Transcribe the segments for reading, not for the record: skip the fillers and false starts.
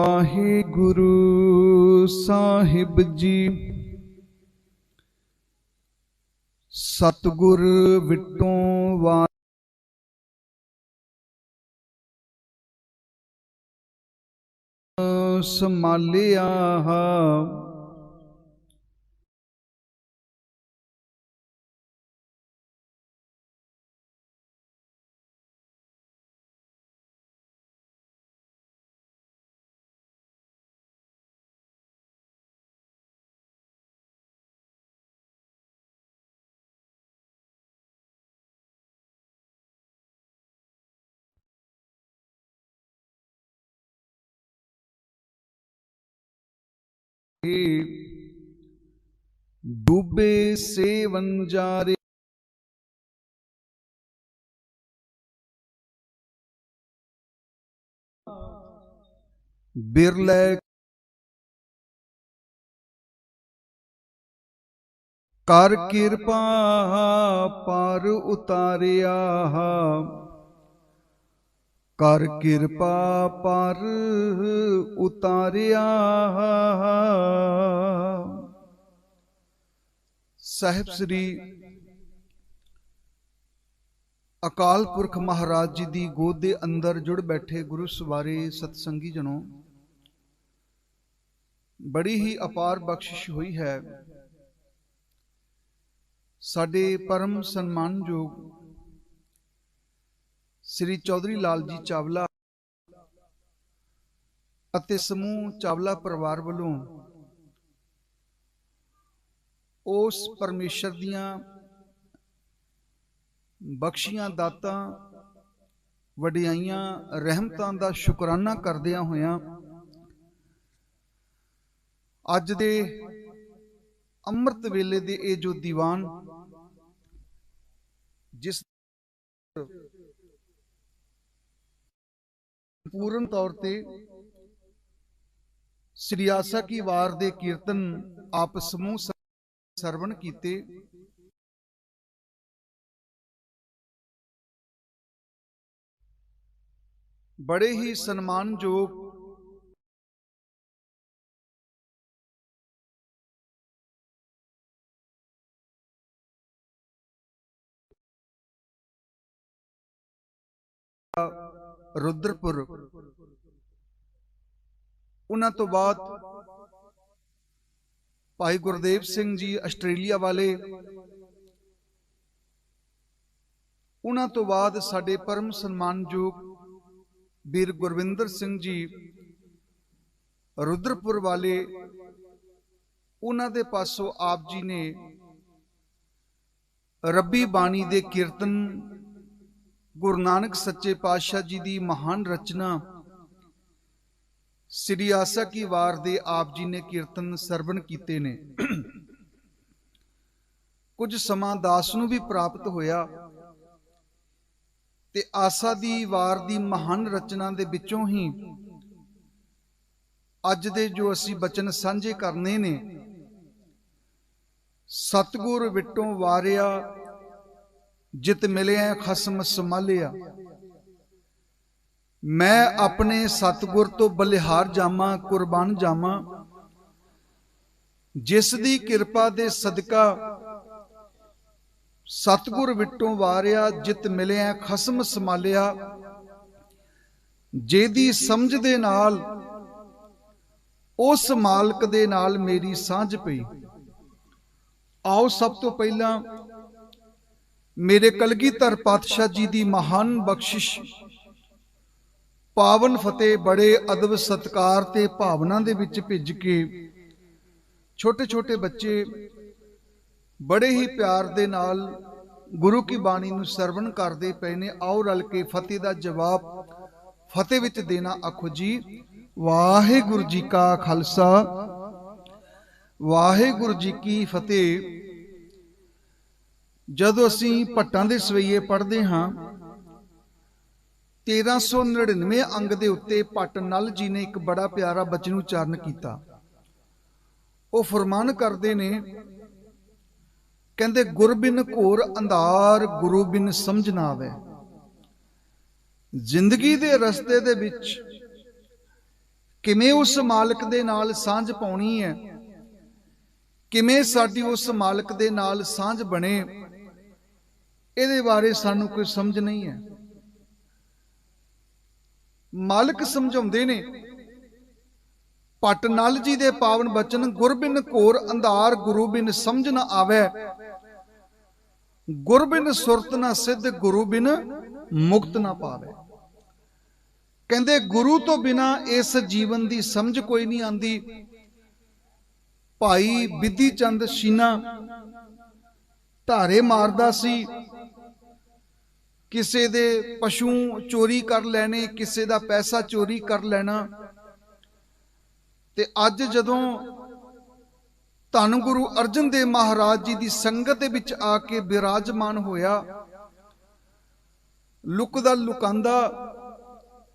ਵਾਹਿਗੁਰੂ ਸਾਹਿਬ ਜੀ। ਸਤਿਗੁਰ ਵਿਟੋਂ ਵਾ ਸੰਭਾਲਿਆ डूबे से वंजारे बिरले कर कृपा पार उतारिया कर कृपा पार उतारिया। ਸਾਹਿਬ ਸ੍ਰੀ ਅਕਾਲ ਪੁਰਖ ਮਹਾਰਾਜ ਜੀ ਦੀ ਗੋਦ ਦੇ ਅੰਦਰ ਜੁੜ ਬੈਠੇ ਗੁਰੂ ਸਵਾਰੇ ਸਤਸੰਗੀ ਜਨੋ, ਬੜੀ ਹੀ ਅਪਾਰ ਬਖਸ਼ਿਸ਼ ਹੋਈ ਹੈ। ਸਾਡੇ ਪਰਮ ਸਨਮਾਨਯੋਗ ਸ੍ਰੀ ਚੌਧਰੀ ਲਾਲ ਜੀ ਚਾਵਲਾ ਅਤੇ ਸਮੂਹ ਚਾਵਲਾ ਪਰਿਵਾਰ ਵੱਲੋਂ ਉਸ ਪਰਮੇਸ਼ਰ ਦੀਆਂ ਬਖਸ਼ੀਆਂ ਦਾਤਾਂ ਵਡਿਆਈਆਂ ਰਹਿਮਤਾਂ ਦਾ ਸ਼ੁਕਰਾਨਾ ਕਰਦਿਆਂ ਹੋਇਆਂ ਅੱਜ ਦੇ ਅੰਮ੍ਰਿਤ ਵੇਲੇ ਦੇ ਇਹ ਜੋ ਦੀਵਾਨ ਜਿਸ ਪੂਰਨ ਤੌਰ ਤੇ ਸ੍ਰੀ ਆਸਾ ਕੀ ਵਾਰ ਦੇ ਕੀਰਤਨ ਆਪ ਸਮੂਹ ਸਰਵਣ ਕੀਤੇ। ਬੜੇ ਹੀ ਸਨਮਾਨਯੋਗ ਰੁਦਰਪੁਰ, ਉਹਨਾਂ ਤੋਂ ਬਾਅਦ ਭਾਈ ਗੁਰਦੇਵ ਸਿੰਘ ਜੀ ਆਸਟ੍ਰੇਲੀਆ ਵਾਲੇ, ਉਹਨਾਂ ਤੋਂ ਬਾਅਦ ਸਾਡੇ ਪਰਮ ਸਨਮਾਨਯੋਗ ਵੀਰ ਗੁਰਵਿੰਦਰ ਸਿੰਘ ਜੀ ਰੁਦਰਪੁਰ ਵਾਲੇ, ਉਹਨਾਂ ਦੇ ਪਾਸੋਂ ਆਪ ਜੀ ਨੇ ਰੱਬੀ ਬਾਣੀ ਦੇ ਕੀਰਤਨ ਗੁਰੂ ਨਾਨਕ ਸੱਚੇ ਪਾਤਸ਼ਾਹ ਜੀ ਦੀ ਮਹਾਨ ਰਚਨਾ ਸ੍ਰੀ ਆਸਾ ਕੀ ਵਾਰ ਦੇ ਆਪ ਜੀ ਨੇ ਕੀਰਤਨ ਸਰਵਣ ਕੀਤੇ ਨੇ। ਕੁਝ ਸਮਾਂ ਦਾਸ ਨੂੰ ਵੀ ਪ੍ਰਾਪਤ ਹੋਇਆ ਤੇ ਆਸਾ ਦੀ ਵਾਰ ਦੀ ਮਹਾਨ ਰਚਨਾ ਦੇ ਵਿੱਚੋਂ ਹੀ ਅੱਜ ਦੇ ਜੋ ਅਸੀਂ ਬਚਨ ਸਾਂਝੇ ਕਰਨੇ ਨੇ, ਸਤਿਗੁਰ ਵਿਟੋਂ ਵਾਰਿਆ ਜਿਤ ਮਿਲਿਆ ਖਸਮ ਸੰਭਾਲਿਆ। ਮੈਂ ਆਪਣੇ ਸਤਿਗੁਰ ਤੋਂ ਬਲਿਹਾਰ ਜਾਵਾਂ, ਕੁਰਬਾਨ ਜਾਵਾਂ, ਜਿਸ ਦੀ ਕਿਰਪਾ ਦੇ ਸਦਕਾ ਸਤਿਗੁਰ ਵਿਟੋਂ ਵਾਰਿਆ ਜਿਤ ਮਿਲਿਆ ਖਸਮ ਸੰਭਾਲਿਆ। ਜਿਹਦੀ ਸਮਝ ਦੇ ਨਾਲ ਉਸ ਮਾਲਕ ਦੇ ਨਾਲ ਮੇਰੀ ਸਾਂਝ ਪਈ। ਆਓ ਸਭ ਤੋਂ ਪਹਿਲਾਂ ਮੇਰੇ ਕਲਗੀਧਰ ਪਾਤਸ਼ਾਹ ਜੀ ਦੀ ਮਹਾਨ ਬਖਸ਼ਿਸ਼ ਪਾਵਨ ਫਤਿਹ ਬੜੇ ਅਦਬ ਸਤਕਾਰ ਤੇ ਭਾਵਨਾ ਦੇ ਵਿੱਚ ਭਿੱਜ ਕੇ ਛੋਟੇ ਛੋਟੇ ਬੱਚੇ ਬੜੇ ਹੀ ਪਿਆਰ ਦੇ ਨਾਲ ਗੁਰੂ ਕੀ ਬਾਣੀ ਨੂੰ ਸਰਵਣ ਕਰਦੇ ਪਏ ਨੇ। ਆਓ ਰਲ ਕੇ ਫਤਿਹ ਦਾ ਜਵਾਬ ਫਤਿਹ ਵਿੱਚ ਦੇਣਾ। ਆਖੋ ਜੀ, ਵਾਹਿਗੁਰੂ ਜੀ ਕਾ ਖਾਲਸਾ, ਵਾਹਿਗੁਰੂ ਜੀ ਕੀ ਫਤਿਹ। ਜਦੋਂ ਅਸੀਂ ਭੱਟਾਂ ਦੇ ਸਵਈਏ ਪੜ੍ਹਦੇ ਹਾਂ, 1399 ਅੰਗ ਦੇ ਉੱਤੇ ਭੱਟ ਨਲ ਜੀ ਨੇ ਇੱਕ ਬੜਾ ਪਿਆਰਾ ਬਚਨ ਉਚਾਰਨ ਕੀਤਾ। ਉਹ ਫਰਮਾਨ ਕਰਦੇ ਨੇ, ਕਹਿੰਦੇ ਗੁਰ ਬਿਨ ਘੋਰ ਅੰਧਾਰ, ਗੁਰੂ ਬਿਨ ਸਮਝ ਨਾ ਆਵੇ। ਜ਼ਿੰਦਗੀ ਦੇ ਰਸਤੇ ਦੇ ਵਿੱਚ ਕਿਵੇਂ ਉਸ ਮਾਲਕ ਦੇ ਨਾਲ ਸਾਂਝ ਪਾਉਣੀ ਹੈ, ਕਿਵੇਂ ਸਾਡੀ ਉਸ ਮਾਲਕ ਦੇ ਨਾਲ ਸਾਂਝ ਬਣੇ, ਇਹਦੇ ਬਾਰੇ ਸਾਨੂੰ ਕੋਈ ਸਮਝ ਨਹੀਂ ਹੈ। ਮਾਲਕ ਸਮਝਾਉਂਦੇ ਨੇ, ਭੱਟ ਨਲ ਜੀ ਦੇ ਪਾਵਨ ਬਚਨ, ਗੁਰ ਬਿਨ ਘੋਰ ਅੰਧਾਰ, ਗੁਰੂ ਬਿਨ ਸਮਝ ਨਾ ਆਵੇ, ਗੁਰ ਬਿਨ ਸੁਰਤ ਨਾ ਸਿੱਧ, ਗੁਰੂ ਬਿਨ ਮੁਕਤ ਨਾ ਪਾਵੇ। ਕਹਿੰਦੇ ਗੁਰੂ ਤੋਂ ਬਿਨਾ ਇਸ ਜੀਵਨ ਦੀ ਸਮਝ ਕੋਈ ਨਹੀਂ ਆਂਦੀ। ਭਾਈ ਬਿਧੀ ਚੰਦ ਸ਼ੀਨਾ ਧਾਰੇ ਮਾਰਦਾ ਸੀ, ਕਿਸੇ ਦੇ ਪਸ਼ੂ ਚੋਰੀ ਕਰ ਲੈਣੇ, ਕਿਸੇ ਦਾ ਪੈਸਾ ਚੋਰੀ ਕਰ ਲੈਣਾ। ਤੇ ਅੱਜ ਜਦੋਂ ਧੰਨ ਗੁਰੂ ਅਰਜਨ ਦੇਵ ਮਹਾਰਾਜ ਜੀ ਦੀ ਸੰਗਤ ਦੇ ਵਿੱਚ ਆ ਕੇ ਬਿਰਾਜਮਾਨ ਹੋਇਆ, ਲੁਕਦਾ ਲੁਕਾਂਦਾ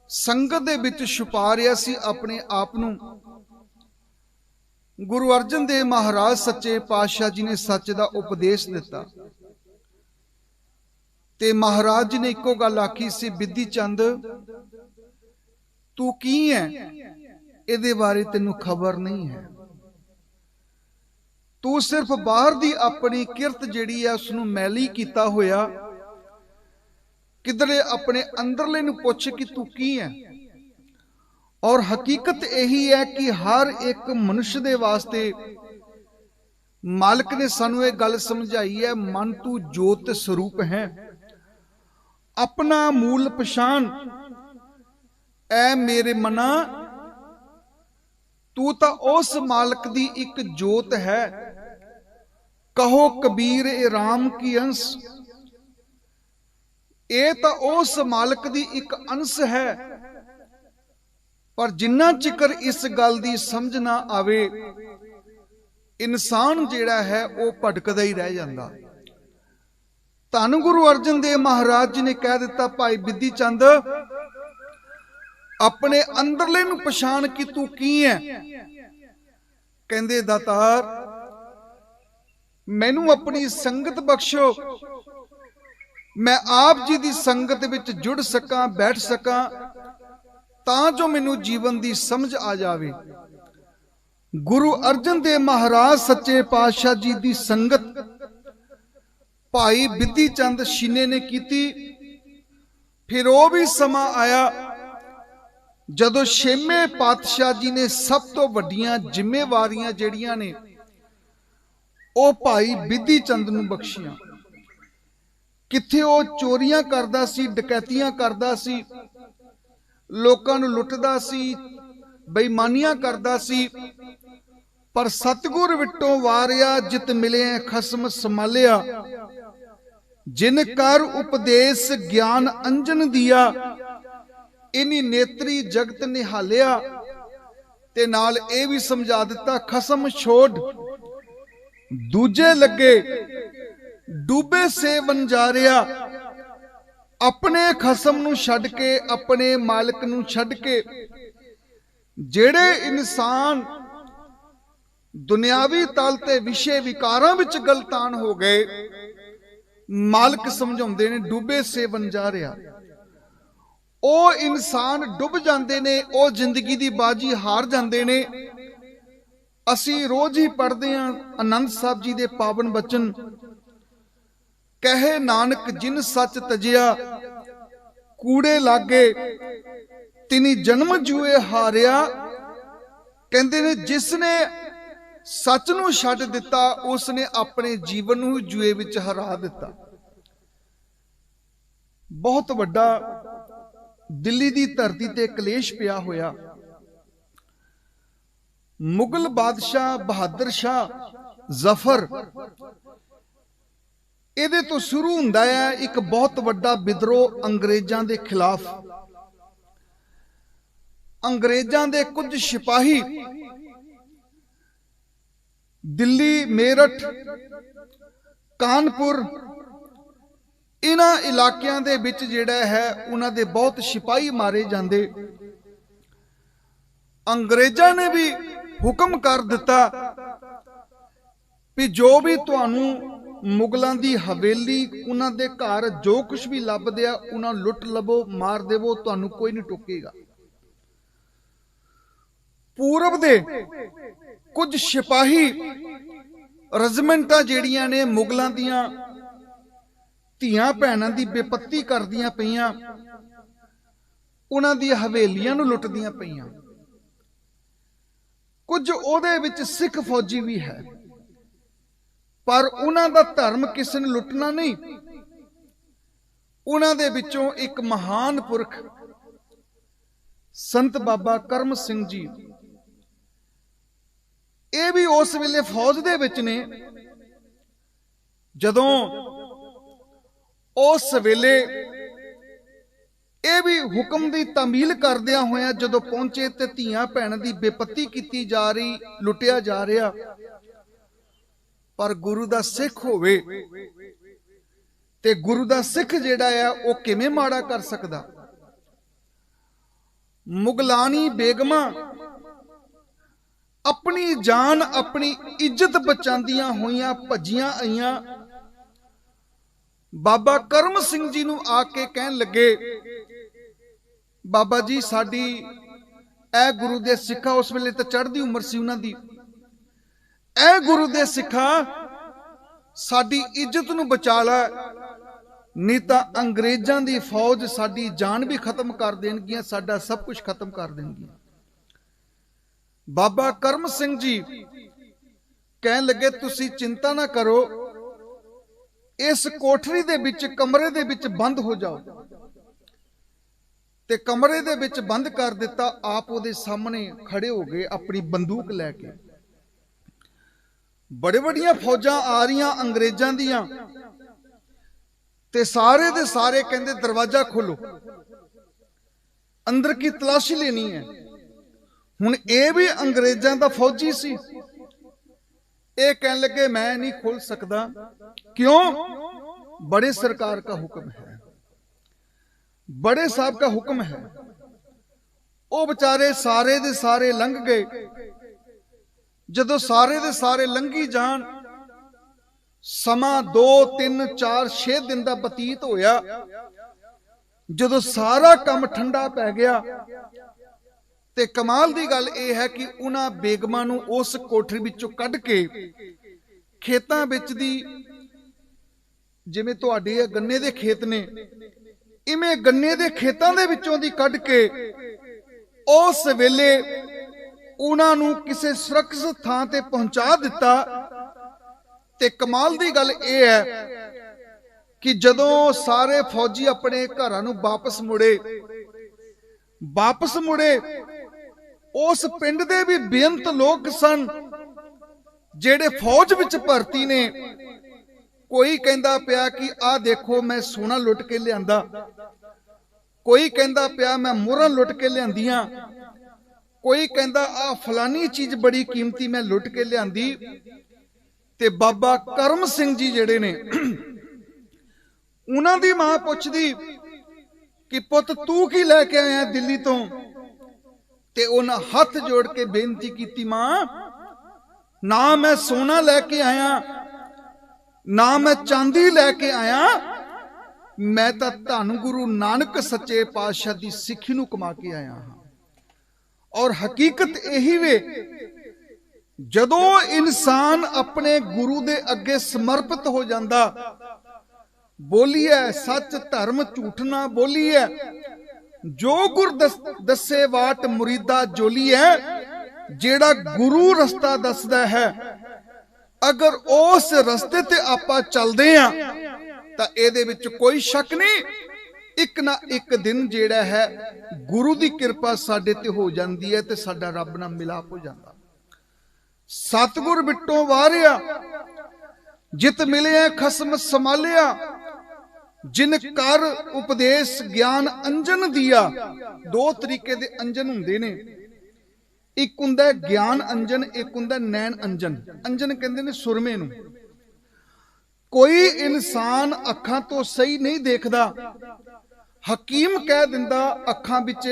ਸੰਗਤ ਦੇ ਵਿੱਚ ਛੁਪਾ ਰਿਹਾ ਸੀ ਆਪਣੇ ਆਪ ਨੂੰ। ਗੁਰੂ ਅਰਜਨ ਦੇਵ ਮਹਾਰਾਜ ਸੱਚੇ ਪਾਤਸ਼ਾਹ ਜੀ ਨੇ ਸੱਚ ਦਾ ਉਪਦੇਸ਼ ਦਿੱਤਾ ਤੇ ਮਹਾਰਾਜ ਜੀ ਨੇ ਇੱਕੋ ਗੱਲ ਆਖੀ ਸੀ, ਬਿਧੀ ਚੰਦ ਤੂੰ ਕੀ ਹੈ, ਇਹਦੇ ਬਾਰੇ ਤੈਨੂੰ ਖਬਰ ਨਹੀਂ ਹੈ। ਤੂੰ ਸਿਰਫ ਬਾਹਰ ਦੀ ਆਪਣੀ ਕਿਰਤ ਜਿਹੜੀ ਹੈ ਉਸ ਨੂੰ ਮੈਲੀ ਕੀਤਾ ਹੋਇਆ, ਕਿਧਰੇ ਆਪਣੇ ਅੰਦਰਲੇ ਨੂੰ ਪੁੱਛ ਕਿ ਤੂੰ ਕੀ ਹੈ। ਔਰ ਹਕੀਕਤ ਇਹੀ ਹੈ ਕਿ ਹਰ ਇੱਕ ਮਨੁੱਖ ਦੇ ਵਾਸਤੇ ਮਾਲਕ ਨੇ ਸਾਨੂੰ ਇਹ ਗੱਲ ਸਮਝਾਈ ਹੈ, ਮਨ ਤੂੰ ਜੋਤ ਸਰੂਪ ਹੈ, ਆਪਣਾ ਮੂਲ ਪਛਾਣ। ਐ ਮੇਰੇ ਮਨਾ, ਤੂੰ ਤਾਂ ਉਸ ਮਾਲਕ ਦੀ ਇੱਕ ਜੋਤ ਹੈ। ਕਹੋ ਕਬੀਰ ਇਹ ਰਾਮ ਕੀ ਅੰਸ਼, ਇਹ ਤਾਂ ਉਸ ਮਾਲਕ ਦੀ ਇੱਕ ਅੰਸ਼ ਹੈ। ਪਰ ਜਿੰਨਾ ਚਿਕਰ ਇਸ ਗੱਲ ਦੀ ਸਮਝ ਨਾ ਆਵੇ, ਇਨਸਾਨ ਜਿਹੜਾ ਹੈ ਉਹ ਭਟਕਦਾ ਹੀ ਰਹਿ ਜਾਂਦਾ। ਧੰਨ ਗੁਰੂ ਅਰਜਨ ਦੇਵ ਮਹਾਰਾਜ ਜੀ ਨੇ ਕਹਿ ਦਿੱਤਾ, ਭਾਈ ਬਿਧੀ ਚੰਦ ਆਪਣੇ ਅੰਦਰਲੇ ਨੂੰ ਪਛਾਣ ਕਿ ਤੂੰ ਕੀ ਹੈ। ਕਹਿੰਦੇ ਦਾਤਾਰ ਮੈਨੂੰ ਆਪਣੀ ਸੰਗਤ ਬਖਸ਼ੋ, ਮੈਂ ਆਪ ਜੀ ਦੀ ਸੰਗਤ ਵਿੱਚ ਜੁੜ ਸਕਾਂ, ਬੈਠ ਸਕਾਂ, ਤਾਂ ਜੋ ਮੈਨੂੰ ਜੀਵਨ ਦੀ ਸਮਝ ਆ ਜਾਵੇ। ਗੁਰੂ ਅਰਜਨ ਦੇਵ ਮਹਾਰਾਜ ਸੱਚੇ ਪਾਤਸ਼ਾਹ ਜੀ ਦੀ ਸੰਗਤ ਭਾਈ ਬਿਧੀ ਚੰਦ ਸ਼ੀਨੇ ਨੇ ਕੀਤੀ। ਫਿਰ ਉਹ ਵੀ ਸਮਾਂ ਆਇਆ ਜਦੋਂ ਛੇਵੇਂ ਪਾਤਸ਼ਾਹ ਜੀ ਨੇ ਸਭ ਤੋਂ ਵੱਡੀਆਂ ਜ਼ਿੰਮੇਵਾਰੀਆਂ ਜਿਹੜੀਆਂ ਨੇ ਉਹ ਭਾਈ ਬਿਧੀ ਚੰਦ ਨੂੰ ਬਖਸ਼ੀਆਂ। ਕਿੱਥੇ ਉਹ ਚੋਰੀਆਂ ਕਰਦਾ ਸੀ, ਡਕੈਤੀਆਂ ਕਰਦਾ ਸੀ, ਲੋਕਾਂ ਨੂੰ ਲੁੱਟਦਾ ਸੀ, ਬੇਈਮਾਨੀਆਂ ਕਰਦਾ ਸੀ, ਪਰ ਸਤਿਗੁਰ ਵਿਟੋਂ ਵਾਰਿਆ, ਜਿਤ ਮਿਲਿਆ ਖਸਮ ਸੰਭਾਲਿਆ, ਜਿਨ ਕਰ ਉਪਦੇਸ਼ ਗਿਆਨ ਅੰਜਨ ਦਿਆ, ਇਨੀ ਨੇਤਰੀ ਜਗਤ ਨਿਹਾਲਿਆ। ਤੇ ਨਾਲ ਇਹ ਵੀ ਸਮਝਾ ਦਿੱਤਾ, ਖਸਮ ਛੋੜ ਦੂਜੇ ਲੱਗੇ, ਡੂਬੇ ਸੇ ਵੰਜਾਰਿਆ। ਆਪਣੇ ਖਸਮ ਨੂੰ ਛੱਡ ਕੇ, ਆਪਣੇ ਮਾਲਕ ਨੂੰ ਛੱਡ ਕੇ ਜਿਹੜੇ ਇਨਸਾਨ ਦੁਨਿਆਵੀ ਤਲ ਤੇ ਵਿਸ਼ੇ ਵਿਕਾਰਾਂ ਵਿੱਚ ਗਲਤਾਨ ਹੋ ਗਏ, ਮਾਲਕ ਸਮਝਾਉਂਦੇ ਨੇ ਡੂਬੇ ਸੇ ਵੰਜਾਰਿਆ। ਉਹ ਇਨਸਾਨ ਡੁੱਬ ਜਾਂਦੇ ਨੇ, ਉਹ ਜ਼ਿੰਦਗੀ ਦੀ ਬਾਜੀ ਹਾਰ ਜਾਂਦੇ ਨੇ। ਅਸੀਂ ਰੋਜ਼ ਹੀ ਪੜ੍ਹਦੇ ਹਾਂ ਆਨੰਦ ਸਾਹਿਬ ਜੀ ਦੇ ਪਾਵਨ ਬਚਨ, ਕਹੇ ਨਾਨਕ ਜਿਨ ਸੱਚ ਤਜਿਆ, ਕੂੜੇ ਲਾਗੇ ਤਿਨੀ ਜਨਮ ਜੂਏ ਹਾਰਿਆ। ਕਹਿੰਦੇ ਨੇ ਜਿਸ ਨੇ ਸੱਚ ਨੂੰ ਛੱਡ ਦਿੱਤਾ, ਉਸ ਨੇ ਆਪਣੇ ਜੀਵਨ ਨੂੰ ਜੂਏ ਵਿੱਚ ਹਰਾ ਦਿੱਤਾ। ਬਹੁਤ ਵੱਡਾ ਦਿੱਲੀ ਦੀ ਧਰਤੀ ਤੇ ਕਲੇਸ਼ ਪਿਆ ਹੋਇਆ। ਮੁਗਲ ਬਾਦਸ਼ਾਹ ਬਹਾਦਰ ਸ਼ਾਹ ਜ਼ਫਰ, ਇਹਦੇ ਤੋਂ ਸ਼ੁਰੂ ਹੁੰਦਾ ਹੈ ਇੱਕ ਬਹੁਤ ਵੱਡਾ ਵਿਦਰੋਹ ਅੰਗਰੇਜ਼ਾਂ ਦੇ ਖਿਲਾਫ। ਅੰਗਰੇਜ਼ਾਂ ਦੇ ਕੁਝ ਸਿਪਾਹੀ ਦਿੱਲੀ, ਮੇਰਠ, ਕਾਨਪੁਰ, ਇਹਨਾਂ ਇਲਾਕਿਆਂ ਦੇ ਵਿੱਚ ਜਿਹੜਾ ਹੈ ਉਹਨਾਂ ਦੇ ਬਹੁਤ ਸਿਪਾਹੀ ਮਾਰੇ ਜਾਂਦੇ। ਅੰਗਰੇਜ਼ਾਂ ਨੇ ਵੀ ਹੁਕਮ ਕਰ ਦਿੱਤਾ ਵੀ ਜੋ ਵੀ ਤੁਹਾਨੂੰ ਮੁਗਲਾਂ ਦੀ ਹਵੇਲੀ, ਉਹਨਾਂ ਦੇ ਘਰ ਜੋ ਕੁਝ ਵੀ ਲੱਭਦੇ ਆ, ਉਹਨਾਂ ਲੁੱਟ ਲਵੋ, ਮਾਰ ਦੇਵੋ, ਤੁਹਾਨੂੰ ਕੋਈ ਨਹੀਂ ਟੋਕੇਗਾ। पूरब दे कुछ सिपाही रजमेंटां जिहड़ियां ने मुगलों दियां ਧੀਆਂ ਭੈਣਾਂ ਦੀ ਬੇਪੱਤੀ करदियां पईयां, उन्हां दी हवेलियां नूं लुटदियां पईयां। कुछ ਉਹਦੇ ਵਿੱਚ सिख फौजी भी है, पर उन्हां दा धर्म किसी ने लुटना नहीं। उन्हां दे विचों एक महान पुरख संत बाबा करम सिंह जी, ये भी उस वेले फौज दे विच ने। जदों उस वेले ये भी हुक्म की तामील करदिया होया जदों पहुंचे ते धीआं भैणां दी बेपत्ती कीती जा रही, लुटिया जा रहा। पर गुरु दा सिख होवे ते गुरु दा सिख जिहड़ा है वो किवें माड़ा कर सकदा। मुगलानी बेगमां अपनी जान अपनी इज्जत बचांदियां होइयां भजियां आईयां, बाबा करम सिंह जी नूं आके कहन लगे, बाबा जी साडी ऐ गुरु दे सिखा, उस वेले तो चढ़दी उम्र सी उन्हां दी, ऐ गुरु दे सिखा साडी इज्जत नूं बचा लै, नहीं तां अंग्रेजां दी फौज साडी जान भी खत्म कर देणगियां, साडा सब कुछ खत्म कर देणगियां। बाबा करम सिंह जी कहन लगे, तुसी चिंता ना करो, इस कोठरी दे विच कमरे दे विच बंद हो जाओ। ते कमरे दे विच बंद कर दिता। आप उहदे सामने खड़े हो गए अपनी बंदूक लैके। बड़े बड़ियां फौजां आ रही अंग्रेजां दियां, ते सारे दे सारे कहंदे दरवाजा खोलो, अंदर की तलाशी लेनी है। हुण ये भी अंग्रेजां दा फौजी सी, ये कहने लगे मैं नहीं खोल सकता। क्यों? बड़े सरकार का हुक्म है, बड़े साहब का हुक्म है। वो बेचारे सारे दे सारे लंघ गए। जदों सारे दे सारे लंघी जान, समा 2 3 4 6 दिन का बतीत होया। जदों सारा काम ठंडा पै गया, ते कमाल दी गल यह है कि उन्हां बेगमां नूं उस कोठरी विचों कढ के खेतां विच दी, जिवें तुहाडे गन्ने दे खेत ने, इवें गन्ने दे खेतां दे विचों दी कढ के उस वेले उन्हां नूं किसी सुरक्षित थां ते पहुंचा दिता। ते कमाल दी गल यह है कि जदों सारे फौजी अपने घरां नूं वापस मुड़े, उस पिंड दे भी बेअंत लोग सन जेड़े फौज विच भर्ती ने। कोई कहंदा पिया कि आ देखो मैं सोना लुट के लियांदा, कोई कहंदा पिया मैं मोहरां लुट के लियांदियां, कोई कहंदा आ फलानी चीज बड़ी कीमती मैं लुट के लियांदी। ते बाबा करम सिंह जी जेड़े ने, उन्हां दी मां पुछदी कि पुत तू की लैके आया दिल्ली तो? ते उन्हां हथ जोड़ के बेनती की, मां ना मैं सोना लैके आया, ना मैं चांदी लैके आया, मैं तां धन गुरु नानक सच्चे पातशाह दी सिक्खी नूं कमा के आया हां। और हकीकत यही वे, जदों इंसान अपने गुरु दे अगे समर्पित हो जांदा, बोलीए सच धर्म झूठ ना बोलीए, जो गुर दसे वाट मुरीदा जोली है, जेड़ा गुरु रस्ता दसदा है, अगर उस रस्ते ते आपां चलदे आ तां इहदे विच कोई शक नहीं, एक ना एक दिन जेड़ा है गुरु दी किरपा साडे ते हो जांदी है ते साडा रब नाल मिलाप हो जांदा। सतगुर बिट्टों वारिया, जित मिलिया खसम संभालिया, जिन कर उपदेश ज्ञान अंजन दिया। दो तरीके दे अंजन हुंदे ने, एक हुंदा ज्ञान अंजन, एक हुंदा नैन अंजन। अंजन कहंदे ने सुरमे नूं। कोई इंसान अखां तो सही नहीं देखदा, हकीम कह दिंदा अखां विच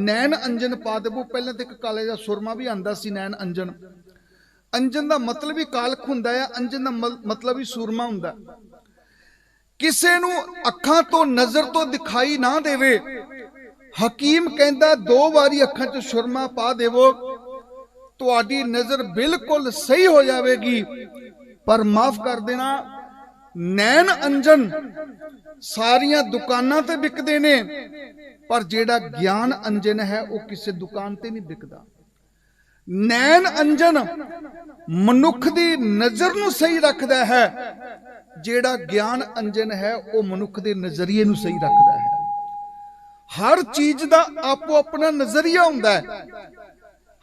नैन अंजन पा देवो। पहले तो एक काले दा सुरमा भी आंदा सी, नैन अंजन। अंजन दा मतलब ही कालख हुंदा है, अंजन दा मतलब ही सूरमा हुंदा। किसे नूं अखां तो नजर तो दिखाई ना देवे, हकीम कहंदा 2 वारी अखां च सुरमा पा देवो, तुहाडी नजर बिल्कुल सही हो जाएगी। पर माफ कर देना, नैन अंजन सारिया दुकानां ते बिकदे ने, पर जेड़ा ज्ञान अंजन है वह किसी दुकान ते नहीं बिकदा। नैन अंजन मनुख दी नजर नूं सही रखदा है, जेड़ा ज्ञान अंजन है वह मनुख दे नजरिए नूं सही रखदा है। हर चीज दा आपो अपना नजरिया हुंदा है,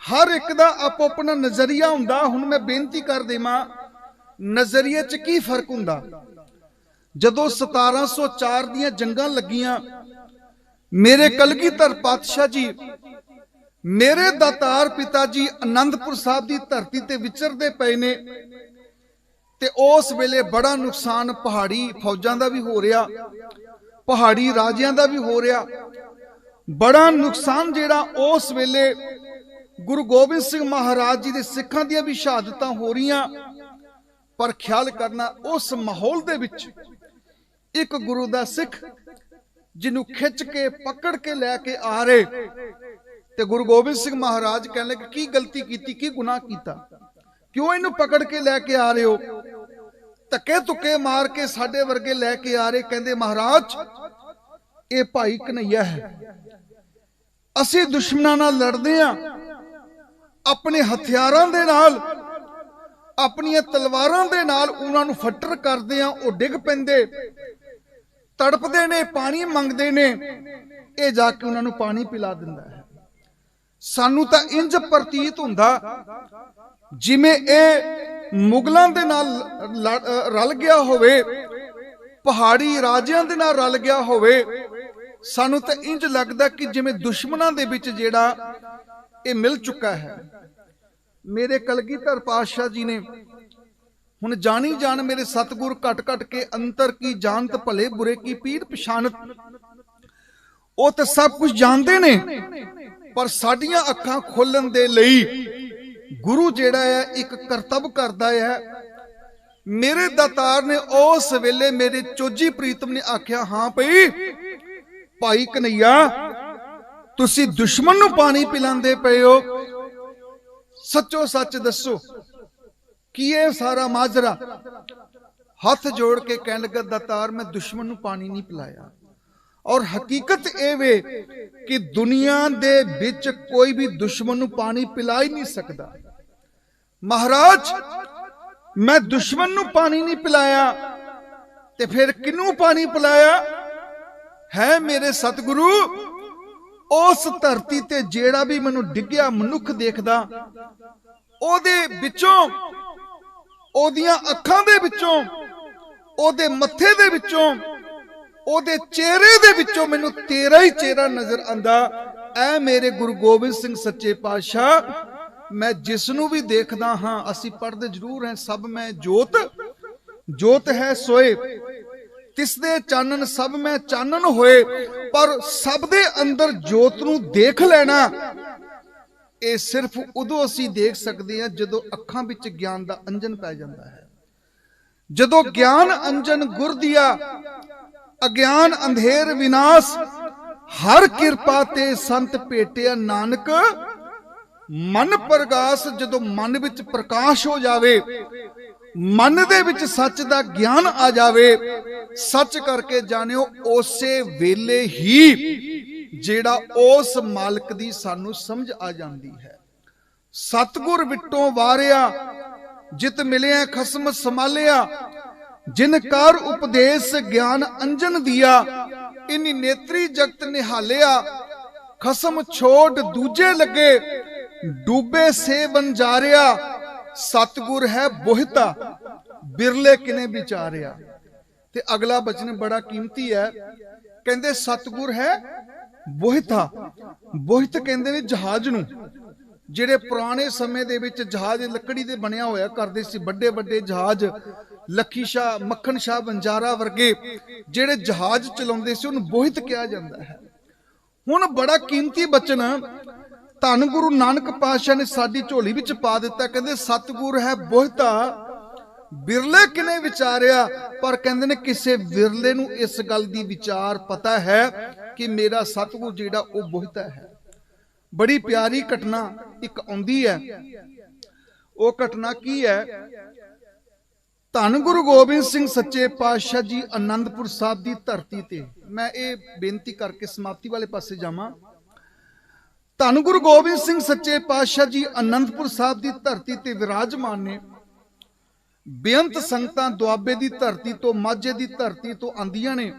हर एक दा आपो अपना नजरिया हुंदा। हुण मैं बेनती कर देवां, नजरिए च की फर्क हुंदा? जदों 1704 दियां जंगां लगियां, मेरे कलगीधर पातशाह जी, मेरे दातार पिता जी आनंदपुर साहब की धरती ते विचरदे पए ने, ते उस वेले बड़ा नुकसान पहाड़ी फौजां दा भी हो रहा, पहाड़ी राजियां दा भी हो रहा। बड़ा नुकसान जेड़ा उस वेले गुरु गोबिंद सिंह महाराज जी दे सिखां दियां भी शहादतां हो रहीआं। पर ख्याल करना, उस माहौल दे विच एक गुरु दा सिख जिन्हों खिंच के पकड़ के लैके आ रहे, ते गुरु गोबिंद सिंह महाराज कहने लगे की गलती की, की गुनाह किया, क्यों इन्हू पकड़ के लैके आ रहे हो? धक्के धुक्के मार के साडे वर्गे लैके आ रहे। कहते महाराज ये भाई कन्हैया है, असी दुश्मनां नाल लड़दे हां, अपने हथियारां दे नाल, अपनियां तलवारां दे नाल उन्हां नूं फट्टर करदे हां, ओ डिग पैंदे, तड़पदे ने, पानी मंगदे ने, ये जाके उन्हां नूं पानी पिला दिंदा है। सानू तां इंज प्रतीत हुंदा जिवें ए मुगलां दे नाल रल गया होवे, पहाड़ी राजियां दे नाल रल गया होवे। सानू तां इंज लगदा कि जिवें दुश्मनां दे विच जेड़ा ये मिल चुका है। मेरे कलगीधर पातशाह जी ने हुण जानी जान मेरे सतगुर घट घट के अंतर की जानत, भले बुरे की पीर पछानत, वो तो सब कुछ जानते ने, पर साडियां अखां खोलन दे लई गुरु जेड़ा है एक करतब करदा है। मेरे दातार ने उस वेले मेरे चोजी प्रीतम ने आख्या, हाँ भाई भाई कन्हैया तुसी दुश्मन नूं पानी पिलांदे पए हो, सचो सच दसो की ये सारा माजरा? हाथ जोड़ के कहने लगा, दातार मैं दुश्मन नूं पानी नहीं पिलाया, और हकीकत ये वे कि दुनिया दे विच कोई भी दुश्मन नूं पानी पिला ही नहीं सकता। महाराज मैं दुश्मन नूं पानी नहीं पिलाया ते फिर किनू पानी पिलाया है? मेरे सतगुरु उस धरती ते जेड़ा भी मैनू डिग्या मनुख देखदा, ओदे विचों, ओदियां अखां दे विचों, ओदे मत्थे दे विचों, ओदे चेहरे दे विचों मैनू तेरा ही चेहरा नजर आंदा। ऐ मेरे गुरु गोबिंद सिंह सच्चे पातशाह, मैं जिसनू भी देखदा हां, असी पढ़दे जरूर हैं, सब मैं जोत जोत है सोए, तिसदे चानन सब मैं चानन होए, पर सब दे अंदर जोत नू देख लेना ये सिर्फ उदों असी देख सकते हैं जदों अखां विच ज्ञान दा अंजन पै जांदा है। जदों ज्ञान अंजन गुर दिया, अज्ञान अंधेर विनाश, हर किरपा ते संत भेटिया नानक मन प्रगास। जदों मन विच प्रकाश हो जावे, मन दे विच सच दा ज्ञान आ जावे, सच करके जानियो उसे वेले ही जेड़ा उस मालक दी सानू समझ आ जाती है। सतगुर विटों वारिया जित मिलिया खसम संभालिया, जिन कार उपदेश ज्ञान अंजन दिया, इन्हीं नेत्री जगत निहालिया, खसम छोड़ दूजे लगे, डूबे से बंजारिया, सतगुर है बोहिता बिरले किने विचारिया। ते अगला बचन बड़ा कीमती है, कहंदे सतगुर है बोहिता। बोहित कहंदे ने जहाज नूं, जिहड़े पुराने समय दे विच जहाज लकड़ी दे बनया होया करदे सी, बड़े बड़े जहाज, लखी शाह मक्खन शाह बंजारा वर्गे जिहड़े जहाज चलाउंदे सी, उन्हूं बोहित कहा जांदा है। हुण बड़ा कीमती बचन धन गुरु नानक पातशाह ने साडी झोली विच पा दिता। कहंदे सतगुर है बोहिता बिरले किने विचारिया, पर कहंदे ने किसे विरले नूं इस गल दी विचार पता है कि मेरा सतगुर जिहड़ा वो बोहिता है। बड़ी प्यारी घटना एक आउंदी है। वो घटना की है, धन गुरु गोबिंद सिंह सच्चे पातशाह जी आनंदपुर साहब की धरती ते, मैं ये बेनती करके समाप्ति वाले पासे जावां। धन गुरु गोबिंद सिंह सच्चे पातशाह जी आनंदपुर साहब की धरती ते विराजमान ने। बेअंत संगतां दुआबे की धरती तो, माझे की धरती तो आंदियां ने।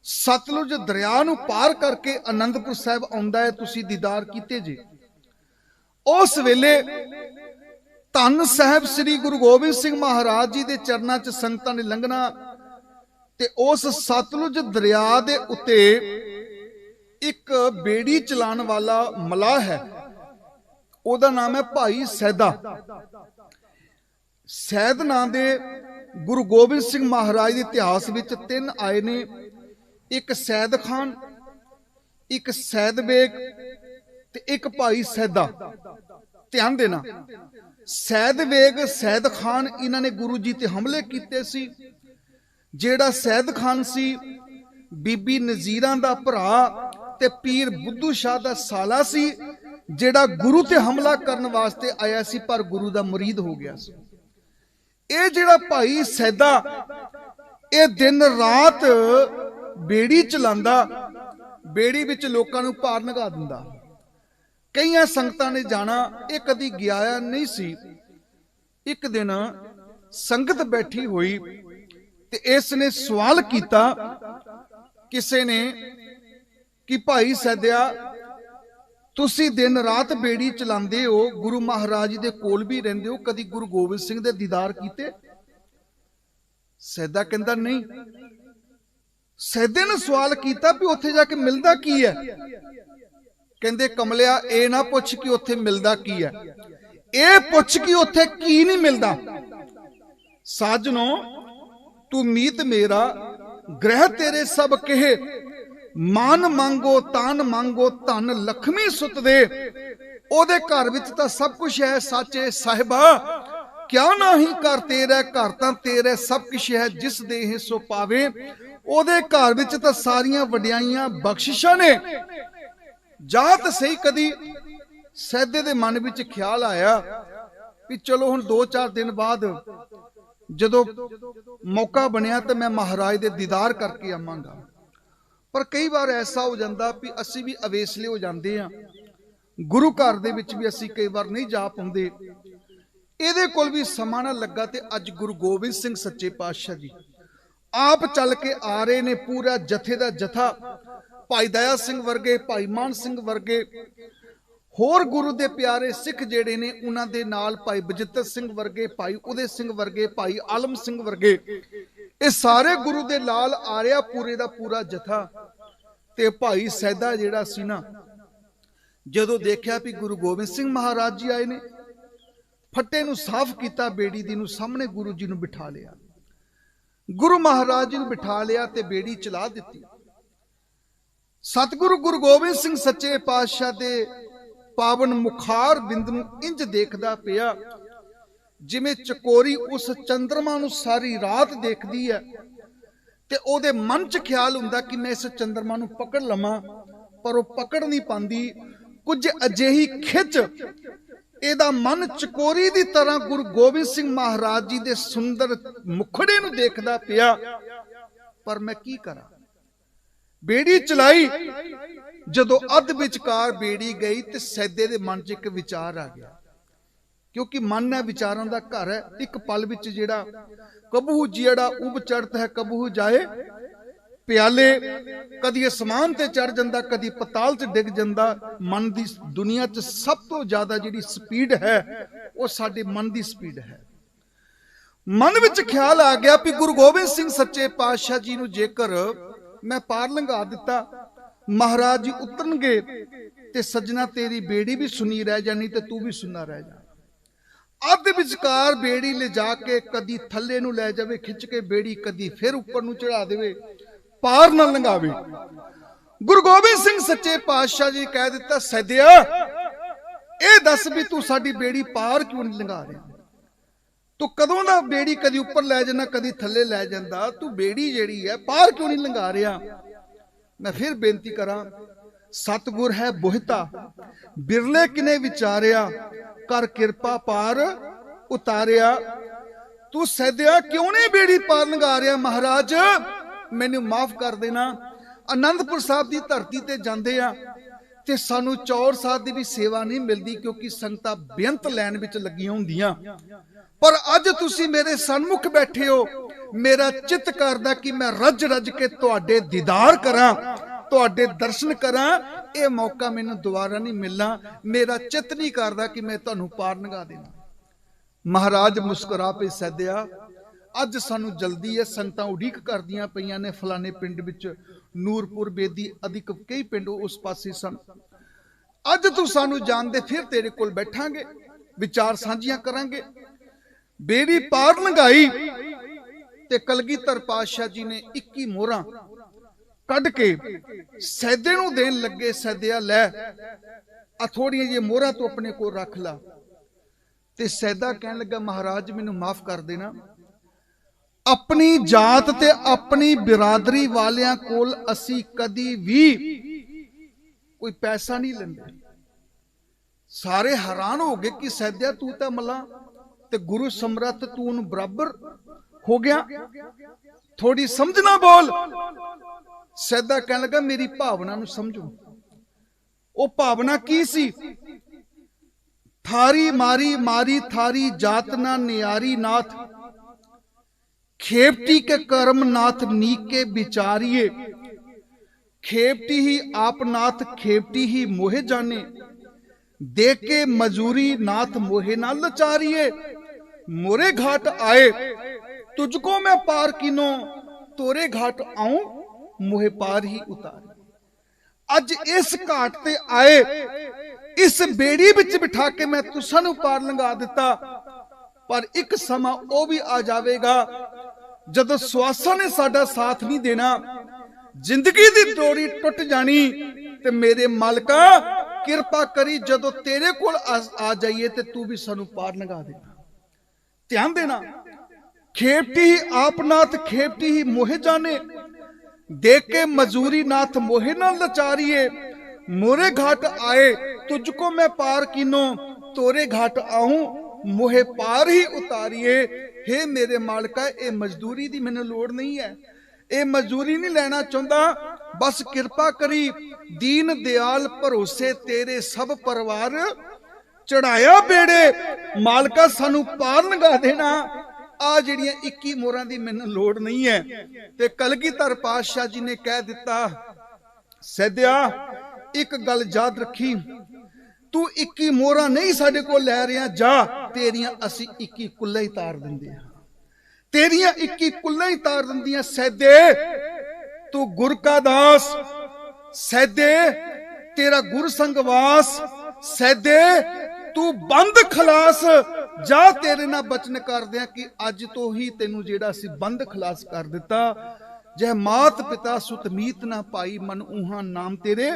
सतलुज दरिया नूं पार करके आनंदपुर साहब आउंदा है, तुसीं दीदार कीते जे। उस वेले धन साहब श्री गुरु गोबिंद सिंह महाराज जी के चरणों च संगतां ने लंघना, ते उस सतलुज दरिया दे उत्ते एक बेड़ी चलाने वाला मलाह है, ओदा नाम है भाई सैदा। सैद नाम दे गुरु गोबिंद सिंह महाराज के इतिहास विच तीन आए ने, एक सैद खान, एक सैद बेग ते एक भाई सैदा। ध्यान देना, सैद बेग सैद खान इन्हां ने गुरु जी ते हमले कीते सी। जेड़ा सैद खान सी बीबी नजीरां दा भरा ते पीर बुद्धू शाह दा साला सी, जेड़ा गुरु ते हमला करन वास्ते आया सी पर गुरु दा मुरीद हो गया सी। ये जेड़ा भाई सैदा ये दिन रात बेड़ी चलांदा, बेड़ी विच लोकां नूं पार लंघा दिंदा। कई संगतां ने जाना, ये कदी गया नहीं सी। एक दिन संगत बैठी हुई ते इसने सवाल किया किसी ने कि भाई सैदिया, तुसी दिन रात बेड़ी चलांदे हो, गुरु महाराज दे कोल भी रहिंदे हो, कदी गुरु गोबिंद सिंह दे दीदार कीते? सैदा कहंदा नहीं। सैदे ने सवाल किया भी उत्थे जाके मिलदा की है? कहंदे कमलिया ए ना पुछ कि उत्थे मिलदा की है, ए पुछ कि उत्थे की नहीं मिलदा। साजनो तू मीत मेरा, ग्रह तेरे सब कहे, मान मांगो तान मांगो, धन लक्ष्मी सुत दे। ओदे घर विच तां सब कुछ है साचे साहिबा, क्या नाही कर तेरा, घर तां तेरे सब कुछ है, जिस देह सो पावे। ओदे घर विच तां सारियां वडियाइयां बख्शिशां ने। जात सही कदी सैदे दे मन विच ख्याल आया कि चलो हुण 2-4 दिन बाद जदों मौका बनिया तो मैं महाराज दे दीदार करके आवांगा। पर कई बार ऐसा हो जाता भी असी भी अवेसले हो जाते हैं, गुरु घर दे विच भी असी कई बार नहीं जा पाउंदे। इहदे कोल भी समा ना लगा ते अज गुरु गोबिंद सिंह सच्चे पातशाह जी आप चल के आ रहे ने, पूरा जथे दा जथा, भाई दया सिंह वर्गे, भाई मान सिंह वर्गे, होर गुरु दे प्यारे सिख जेड़े ने उन्हां दे नाल भाई बजित्र सिंह वर्गे, भाई उदय सिंह वर्गे, भाई आलम सिंह वर्गे, ये सारे गुरु दे नाल आ रहा पूरे दा पूरा जथा। ते भाई सैदा जेड़ा सी ना, जदों देखिया भी गुरु गोबिंद सिंह महाराज जी आए ने, फट्टे नूं साफ कीता, बेड़ी दी नूं सामने गुरु जी नूं बिठा लिया। गुरु महाराज जी नूं बिठा लिया ते बेड़ी चला दिती। सतगुरु गुरु गोबिंद सिंह सच्चे पातशाह दे पावन मुखार बिंद नूं इंज देखदा पिया जिवें चकोरी उस चंद्रमा नूं सारी रात देखदी है, ते ओदे मन च ख्याल हुंदा कि मैं इस चंद्रमा नूं पकड़ लवां, पर वो पकड़ नहीं पांदी। कुछ अजिही खिच एदा मन चकोरी दी तरह गुरु गोबिंद सिंह महाराज जी दे सुंदर मुखड़े नूं देखदा पिया, पर मैं की करा। बेड़ी चलाई, जदों अध विचकार बेड़ी गई ते सैदे दे मन च एक विचार आ गया, क्योंकि मन है विचारां दा घर है। एक पल विच जेड़ा कबहू जेड़ा उब चढ़ता है कबहू जाए प्याले, कदी आसमान ते चढ़ जांदा, कदी पताल च डिग जांदा। मन दी दुनिया च सब तो ज्यादा जिहड़ी स्पीड है वो साडे मन दी स्पीड है। मन विच ख्याल आ गया भी गुरु गोबिंद सिंह सच्चे पातशाह जी नूं जेकर मैं पार लंघा दिता, महाराज जी उतरनगे ते सजना तेरी बेड़ी भी सुनी रह जानी ते तू भी सुना रह जा। अध विचकार बेड़ी ले जाके कदी थल्ले नूं लै जावे खिंच के बेड़ी, कदी फिर उपर नूं चढ़ा देवे, पार न लंघावे। गुरु गोबिंद सिंह सच्चे पातशाह जी कह दिता, सैदिया ए दस भी तू साडी बेड़ी पार क्यों नहीं लंघा रहा? तू कदों दा बेड़ी कदी उपर लै जाना कदी थल्ले लै जांदा, तू बेड़ी जेड़ी है पार क्यों नहीं लंघा रहा? मैं फिर बेनती करा, सतगुर है बोहिता बिरले किने विचारिया कर किरपा पार उतारिया। तू सैदिया क्यों नहीं बेड़ी पार लंघा रहा? महाराज मैनू माफ कर देना। आनंदपुर साहब की धरती ते जांदे आ ते सानू चौर साहब की भी सेवा नहीं मिलती, क्योंकि संगतां बेअंत लैन विच लगियां हुंदियां। पर अज तुसी मेरे सन्मुख बैठे हो, मेरा चित करदा कि मैं रज रज के तुहाडे दीदार करां, तुहाडे दर्शन करां। ये मौका मैनू दोबारा नहीं मिलना। मेरा चित नहीं करदा कि मैं तुहानू पार लंघा देना। महाराज मुस्कुरा पे सैदिया अज सानू जल्दी है, संगतां उड़ीक करदियां पईयां ने। फलाने पिंड विच नूरपुर बेदी अधिक कई पिंड उस पासे सन। अज तू सानू जान दे, फिर तेरे कोल बैठांगे, विचार साझियां करांगे। बेड़ी पार लंघाई ते कलगीधर पातशाह जी ने 21 मोहरां कढ के सैदे नूं देन लगे। सैदिया लै आ थोड़ियां जी मोहरां तू अपने कोल रख ला। ते सैदा कहन लगा महाराज मैनू माफ कर देना, अपनी जात ते अपनी बिरादरी वालियां कोल असी कदी भी कोई पैसा नहीं लेंदे। सारे हैरान हो गए कि सैदिया तू तां मला ते गुरु समरथ तू उन बराबर हो गया, थोड़ी समझना बोल। सैदा कहन लगा मेरी भावना नू समझो। वो भावना की सी? थारी मारी मारी थारी जात ना नियारी नाथ, खेपटी के कर्म नाथ नीके विचारिए। खेपटी ही आप नाथ खेपटी ही मोहे जाने, देके मजूरी नाथ मोहे ना लचारिए। मोरे घाट आए तुझको मैं पार किनो, तोरे घाट आऊं मोहे पार ही उतार। अज इस घाट ते आए, इस बेड़ी विच बिठा के मैं तुसां नूं पार लंघा दिता। पर एक समा वो भी आ जाएगा जदों स्वासां ने साडा साथ नहीं देना, जिंदगी दी डोरी टुट जानी। ते मेरे मालका किरपा करी जदों तेरे कोल आ जाइए ते तू भी सानू पार लंघा देना। ध्यान देना, खेपटी ही आप नाथ खेपटी ही मोहे जाने, देख के मजूरी नाथ मोहे ना लचारिए। मोरे घाट आए तुझको मैं पार किनो, तोरे घाट आऊं मोहे पार ही उतारिए। हे मेरे मालका ये मजदूरी दी मैनू लोड़ नहीं है, ये मजदूरी नहीं लेना चाहता। बस किरपा करी दीन दयाल भरोसे तेरे सब परिवार चढ़ाया बेड़े, मालका सानू पार लंघा देना। आ जिहड़ियां 21 मोहरां दी मैनू लोड़ नहीं है। ते कलगीधर पातशाह जी ने कह दिता सैदिया एक गल याद रखी, तू 21 मोहरां नहीं साडे कोल लै रहा, जा तेरियां असी 21 कुल्ले ही तार दिंदे हां, तेरियां 21 कुल्ले ही तार दिंदियां। सैदे तू गुर का दास, सैदे तेरा गुर संगवास, सैदे तू बंद खलास। जा तेरे ना बचन कर दिया कि अज तो ही तेनू जेड़ा सी बंद खलास कर दिता। जह मात पिता सुत मीत ना पाई, मन उहा नाम तेरे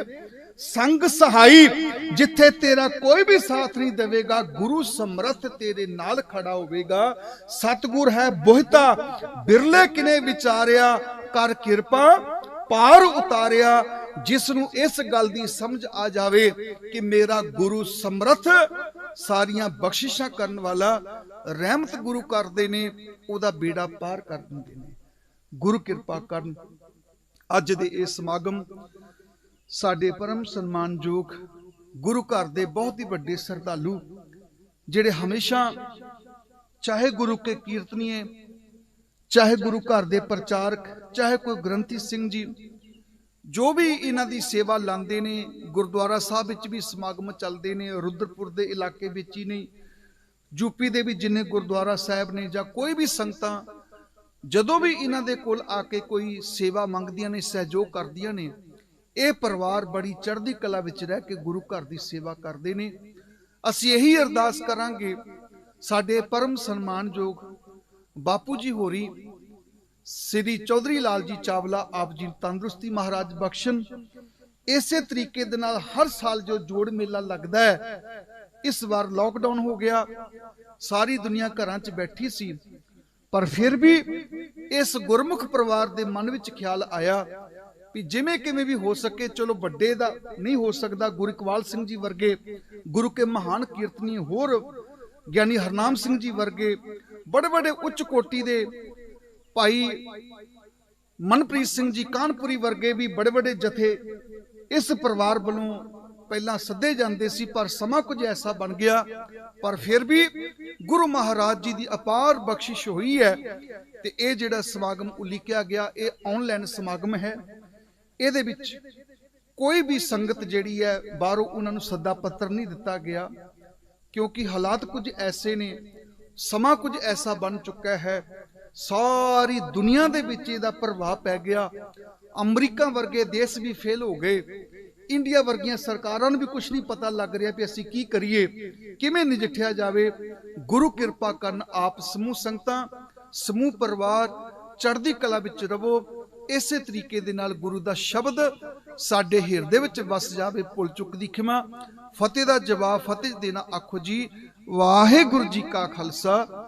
संग सहाई। जिथे तेरा कोई भी साथ नहीं देवेगा, गुरु समर्थ तेरे नाल खड़ा होवेगा। सतगुर है बोहिता बिरले किने विचारिया, कर किरपा पार उतारिया। जिसनू इस गल दी समझ आ जावे कि मेरा गुरु समर्थ सारियां बख्शिशां करन वाला, रहमत गुरु करदे ने, ओदा बेड़ा पार कर दिंदे ने। गुरु किरपा करन। अज दे इस समागम साडे परम सन्मानयोग गुरु घर दे बहुत ही वड्डे श्रद्धालु, जिहड़े हमेशा चाहे गुरु के कीर्तनीय, चाहे गुरु घर दे प्रचारक, चाहे कोई ग्रंथी सिंह जी, जो भी इन्हां दी सेवा लांदे ने। गुरुद्वारा साहब विच भी समागम चलदे ने, रुद्रपुर दे इलाके विच ही नहीं, यूपी दे भी जिन्ने गुरुद्वारा साहब ने, जां कोई भी संगतां जदों भी इन्हां दे कोल आके कोई सेवा मंगदियां ने, सहयोग करदियां ने, ये परिवार बड़ी चढ़दी कला विच रह के गुरु घर दी सेवा करदे ने। असीं यही अरदास करांगे साडे परम सन्मानयोग बापू जी होरी श्री चौधरी लाल जी चावला आप जी तंदुरुस्ती महाराज बख्शन। इसे तरीके दे नाल हर साल जो जोड़ मेला लगता है, इस बार लॉकडाउन हो गया, सारी दुनिया घरां च बैठी सी, पर फिर भी इस गुरमुख परिवार दे मन विच ख्याल आया ਵੀ ਜਿਵੇਂ ਕਿਵੇਂ ਵੀ ਹੋ ਸਕੇ, ਚਲੋ ਵੱਡੇ ਦਾ ਨਹੀਂ ਹੋ ਸਕਦਾ, ਗੁਰੂ ਇਕਬਾਲ ਸਿੰਘ ਜੀ ਵਰਗੇ ਗੁਰੂ ਕੇ ਮਹਾਨ ਕੀਰਤਨੀ, ਹੋਰ ਗਿਆਨੀ ਹਰਨਾਮ ਸਿੰਘ ਜੀ ਵਰਗੇ ਬੜੇ ਬੜੇ ਉੱਚ ਕੋਟੀ ਦੇ ਭਾਈ ਮਨਪ੍ਰੀਤ ਸਿੰਘ ਜੀ ਕਾਨਪੁਰੀ ਵਰਗੇ ਵੀ ਬੜੇ ਬੜੇ ਜਥੇ ਇਸ ਪਰਿਵਾਰ ਵੱਲੋਂ ਪਹਿਲਾਂ ਸੱਦੇ ਜਾਂਦੇ ਸੀ, ਪਰ ਸਮਾਂ ਕੁਝ ਐਸਾ ਬਣ ਗਿਆ। ਪਰ ਫਿਰ ਵੀ ਗੁਰੂ ਮਹਾਰਾਜ ਜੀ ਦੀ ਅਪਾਰ ਬਖਸ਼ਿਸ਼ ਹੋਈ ਹੈ ਤੇ ਇਹ ਜਿਹੜਾ ਸਮਾਗਮ ਉਲੀਕਿਆ ਗਿਆ, ਇਹ ਆਨਲਾਈਨ ਸਮਾਗਮ ਹੈ। ਇਹਦੇ ਵਿੱਚ ਕੋਈ ਵੀ ਸੰਗਤ ਜਿਹੜੀ ਹੈ ਬਾਹਰੋਂ ਉਹਨਾਂ ਨੂੰ ਸੱਦਾ ਪੱਤਰ ਨਹੀਂ ਦਿੱਤਾ ਗਿਆ, ਕਿਉਂਕਿ ਹਾਲਾਤ ਕੁਝ ਐਸੇ ਨੇ, ਸਮਾਂ ਕੁਝ ਐਸਾ ਬਣ ਚੁੱਕਾ ਹੈ, ਸਾਰੀ ਦੁਨੀਆ ਦੇ ਵਿੱਚ ਇਹਦਾ ਪ੍ਰਭਾਵ ਪੈ ਗਿਆ। ਅਮਰੀਕਾ ਵਰਗੇ ਦੇਸ਼ ਵੀ ਫੇਲ ਹੋ ਗਏ, ਇੰਡੀਆ ਵਰਗੀਆਂ ਸਰਕਾਰਾਂ ਨੂੰ ਵੀ ਕੁਝ ਨਹੀਂ ਪਤਾ ਲੱਗ ਰਿਹਾ ਵੀ ਅਸੀਂ ਕੀ ਕਰੀਏ, ਕਿਵੇਂ ਨਜਿੱਠਿਆ ਜਾਵੇ। ਗੁਰੂ ਕਿਰਪਾ ਕਰਨ, ਆਪ ਸਮੂਹ ਸੰਗਤਾਂ, ਸਮੂਹ ਪਰਿਵਾਰ ਚੜ੍ਹਦੀ ਕਲਾ ਵਿੱਚ ਰਵੋ। ਇਸੇ ਤਰੀਕੇ ਦੇ ਨਾਲ ਗੁਰੂ ਦਾ ਸ਼ਬਦ ਸਾਡੇ ਹਿਰਦੇ ਵਿੱਚ ਵਸ ਜਾਵੇ। ਭੁੱਲ ਚੁੱਕ ਦੀ ਖਿਮਾ, ਫਤਿਹ ਦਾ ਜਵਾਬ ਫਤਿਹ ਦੇਣਾ। ਆਖੋ ਜੀ ਵਾਹਿਗੁਰੂ ਜੀ ਕਾ ਖਾਲਸਾ,